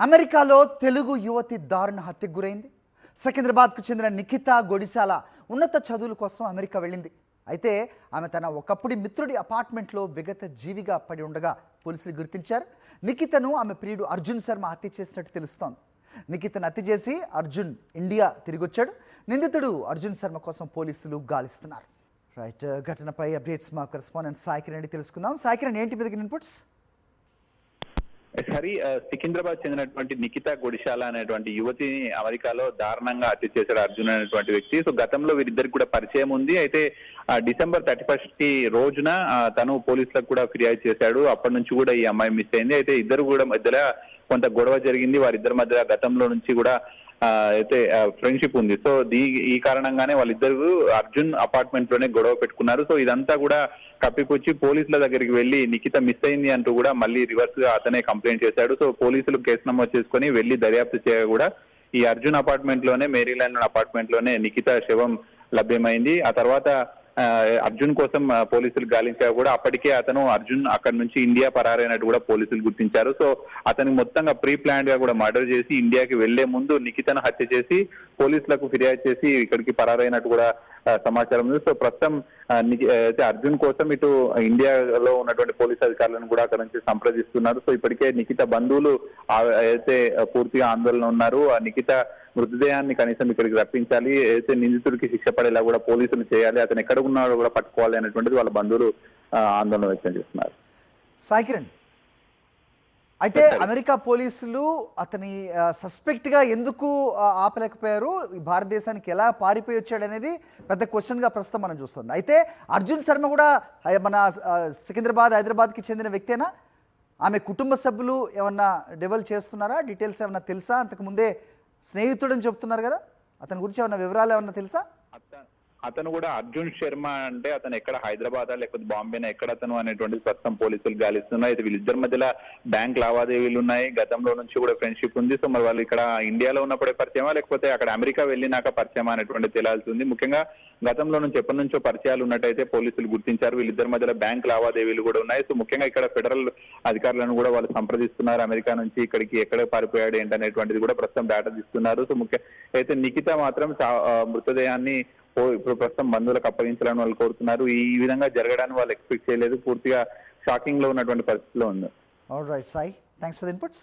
అమెరికాలో తెలుగు యువతి దారుణ హత్యకు గురైంది. సికింద్రాబాద్కు చెందిన నిఖితా గొడిశాల ఉన్నత చదువుల కోసం అమెరికా వెళ్ళింది. అయితే ఆమె తన ఒకప్పుడు మిత్రుడి అపార్ట్మెంట్లో విగత జీవిగా పడి ఉండగా పోలీసులు గుర్తించారు. నిఖితను ఆమె ప్రియుడు అర్జున్ శర్మ హత్య చేసినట్టు తెలుస్తోంది. నిఖితను హత్య చేసి అర్జున్ ఇండియా తిరిగొచ్చాడు. నిందితుడు అర్జున్ శర్మ కోసం పోలీసులు గాలిస్తున్నారు. రైట్, ఘటనపై అప్డేట్స్ మా కరెస్పాండెంట్ సాయికిరణ్ రెడ్డి తెలుసుకుందాం. సాయికిరణ్, ఏంటి మీదకి ఇన్పుట్స్? హరి, సికింద్రాబాద్ చెందినటువంటి నిఖితా గొడిశాల అనేటువంటి యువతిని అమెరికాలో దారుణంగా హత్య చేశాడు అర్జున్ అనేటువంటి వ్యక్తి. సో గతంలో వీరిద్దరికి కూడా పరిచయం ఉంది. అయితే డిసెంబర్ 31 రోజున తను పోలీసులకు కూడా ఫిర్యాదు చేశాడు. అప్పటి నుంచి కూడా ఈ అమ్మాయి మిస్ అయింది. అయితే ఇద్దరు కూడా మధ్యలో కొంత గొడవ జరిగింది. వారిద్దరి మధ్య గతంలో నుంచి కూడా అయితే ఫ్రెండ్షిప్ ఉంది. సో ఈ కారణంగానే వాళ్ళిద్దరు అర్జున్ అపార్ట్మెంట్ లోనే గొడవ పెట్టుకున్నారు. సో ఇదంతా కూడా కప్పిపుచ్చి పోలీసుల దగ్గరికి వెళ్లి నిఖిత మిస్ అయింది అంటూ కూడా మళ్ళీ రివర్స్ గా అతనే కంప్లైంట్ చేశాడు. సో పోలీసులు కేసు నమోదు చేసుకుని వెళ్లి దర్యాప్తు చేయగా కూడా ఈ అర్జున్ అపార్ట్మెంట్ లోనే, మేరీల్యాండ్ అపార్ట్మెంట్ లోనే నిఖిత శవం లభ్యమైంది. ఆ తర్వాత అర్జున్ కోసం పోలీసులు గాలించా కూడా అప్పటికే అర్జున్ అక్కడి నుంచి ఇండియా పరారైనట్టు కూడా పోలీసులు గుర్తించారు. సో అతని మొత్తంగా ప్రీ ప్లాన్డ్ గా కూడా మర్డర్ చేసి ఇండియాకి వెళ్లే ముందు నిఖితను హత్య చేసి పోలీసులకు ఫిర్యాదు చేసి ఇక్కడికి పరారైనట్టు కూడా సమాచారం ఉంది. సో ప్రస్తుతం అయితే అర్జున్ కోసం ఇటు ఇండియాలో ఉన్నటువంటి పోలీస్ అధికారులను కూడా అక్కడ నుంచి సంప్రదిస్తున్నారు. సో ఇప్పటికే నిఖిత బంధువులు అయితే పూర్తిగా ఆందోళన ఉన్నారు. ఆ నిఖిత మృతదేహాన్ని కనీసం ఇక్కడికి రప్పించాలి, అయితే నిందితుడికి శిక్ష పడేలా కూడా పోలీసులు చేయాలి, అతను ఎక్కడ ఉన్నాడో కూడా పట్టుకోవాలి అనేటువంటిది వాళ్ళ బంధువులు ఆందోళన వ్యక్తం చేస్తున్నారు. సాయికిరణ్, అయితే అమెరికా పోలీసులు అతని సస్పెక్ట్గా ఎందుకు ఆపలేకపోయారు, భారతదేశానికి ఎలా పారిపోయి వచ్చాడు అనేది పెద్ద క్వశ్చన్గా ప్రస్తుతం మనం చూస్తుంది. అయితే అర్జున్ శర్మ కూడా మన సికింద్రాబాద్, హైదరాబాద్కి చెందిన వ్యక్తేనా? ఆమె కుటుంబ సభ్యులు ఏమన్నా డెవలప్ చేస్తున్నారా? డీటెయిల్స్ ఏమన్నా తెలుసా? అంతకుముందే స్నేహితుడని చెప్తున్నారు కదా, అతని గురించి ఏమన్నా వివరాలు ఏమన్నా తెలుసా? అతను కూడా అర్జున్ శర్మ అంటే అతను ఎక్కడ హైదరాబాద్ లేకపోతే బాంబేనా ఎక్కడ అతను అనేటువంటి ప్రస్తుతం పోలీసులు గాలిస్తున్నారు. అయితే వీళ్ళిద్దరి మధ్యలో బ్యాంక్ లావాదేవీలు ఉన్నాయి, గతంలో నుంచి కూడా ఫ్రెండ్షిప్ ఉంది. సో మరి వాళ్ళు ఇక్కడ ఇండియాలో ఉన్నప్పుడే పరిచయమా లేకపోతే అక్కడ అమెరికా వెళ్ళినాక పరిచయమా అనేటువంటి తేలాల్సి ఉంది. ముఖ్యంగా గతంలో నుంచి ఎప్పటి నుంచో పరిచయాలు ఉన్నట్టయితే పోలీసులు గుర్తించారు. వీళ్ళిద్దరి మధ్యలో బ్యాంక్ లావాదేవీలు కూడా ఉన్నాయి. సో ముఖ్యంగా ఇక్కడ ఫెడరల్ అధికారులను కూడా వాళ్ళు సంప్రదిస్తున్నారు. అమెరికా నుంచి ఇక్కడికి ఎక్కడ పారిపోయాడు ఏంటనేటువంటిది కూడా ప్రస్తుతం డేటా తీస్తున్నారు. సో అయితే నిఖిత మాత్రం మృతదేహాన్ని ఇప్పుడు ప్రస్తుతం బంధువులకు అప్పగించాలని వాళ్ళు కోరుతున్నారు. ఈ విధంగా జరగడానికి వాళ్ళు ఎక్స్పెక్ట్ చేయలేదు. పూర్తిగా షాకింగ్ లో ఉన్నటువంటి పరిస్థితిలో ఉంది. All right Sai, thanks for the inputs.